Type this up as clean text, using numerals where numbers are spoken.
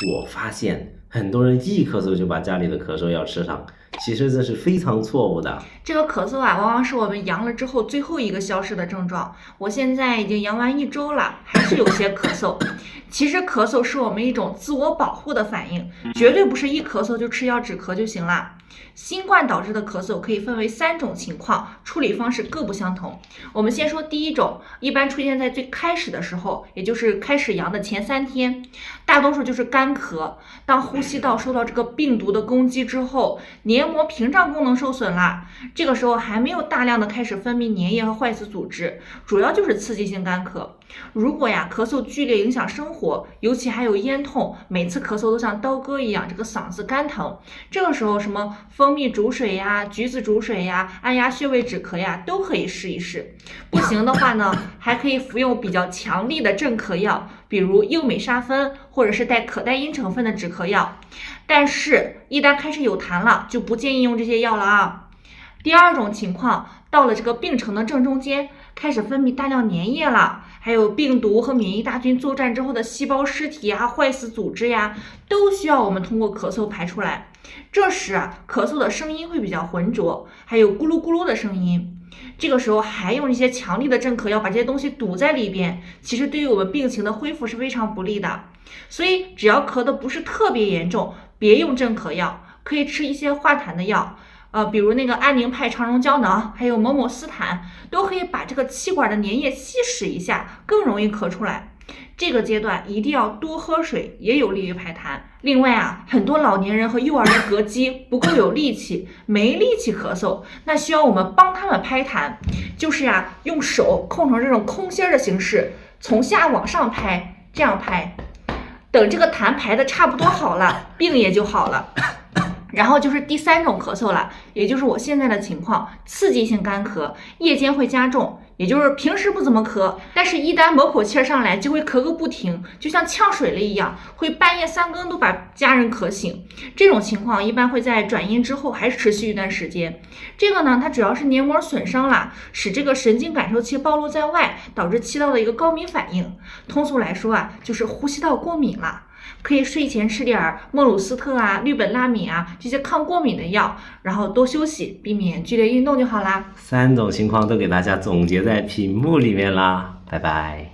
我发现很多人一咳嗽就把家里的咳嗽药吃上，其实这是非常错误的。这个咳嗽啊，往往是我们阳了之后最后一个消失的症状。我现在已经阳完1周了，还是有些咳嗽。其实咳嗽是我们一种自我保护的反应，绝对不是一咳嗽就吃药止咳就行了。新冠导致的咳嗽可以分为3种情况，处理方式各不相同。我们先说第一种，一般出现在最开始的时候，也就是开始阳的前3天，大多数就是干咳。当呼吸道受到这个病毒的攻击之后，黏膜屏障功能受损了，这个时候还没有大量的开始分泌粘液和坏死组织，主要就是刺激性干咳。如果呀咳嗽剧烈影响生活，尤其还有咽痛，每次咳嗽都像刀割一样，这个嗓子干疼，这个时候什么蜂蜜煮水呀、橘子煮水呀、按压穴位止咳呀，都可以试一试。不行的话呢，还可以服用比较强力的镇咳药，比如右美沙芬或者是带可待因成分的止咳药。但是，一旦开始有痰了，就不建议用这些药了啊。第二种情况，到了这个病程的正中间，开始分泌大量粘液了，还有病毒和免疫大军作战之后的细胞尸体呀、坏死组织呀，都需要我们通过咳嗽排出来。这时啊，咳嗽的声音会比较浑浊，还有咕噜咕噜的声音。这个时候还用一些强力的镇咳药把这些东西堵在里边，其实对于我们病情的恢复是非常不利的。所以只要咳的不是特别严重，别用镇咳药，可以吃一些化痰的药。比如那个安宁派肠溶胶囊，还有某某斯坦，都可以把这个气管的粘液稀释一下，更容易咳出来。这个阶段一定要多喝水，也有利于排痰。另外啊，很多老年人和幼儿的膈肌不够有力气，没力气咳嗽，那需要我们帮他们拍痰，就是呀，用手控成这种空心的形式，从下往上拍，这样拍，等这个痰排的差不多好了，病也就好了。然后就是第3种咳嗽了，也就是我现在的情况，刺激性干咳，夜间会加重，也就是平时不怎么咳，但是一旦某口气上来就会咳个不停，就像呛水了一样，会半夜3更都把家人咳醒。这种情况一般会在转阴之后还持续一段时间。这个呢，它主要是黏膜损伤了，使这个神经感受器暴露在外，导致气道的一个高敏反应。通俗来说啊，就是呼吸道过敏了。可以睡前吃点莫鲁斯特啊、氯苯拉米啊这些抗过敏的药，然后多休息，避免剧烈运动就好啦。3种情况都给大家总结在屏幕里面啦，拜拜。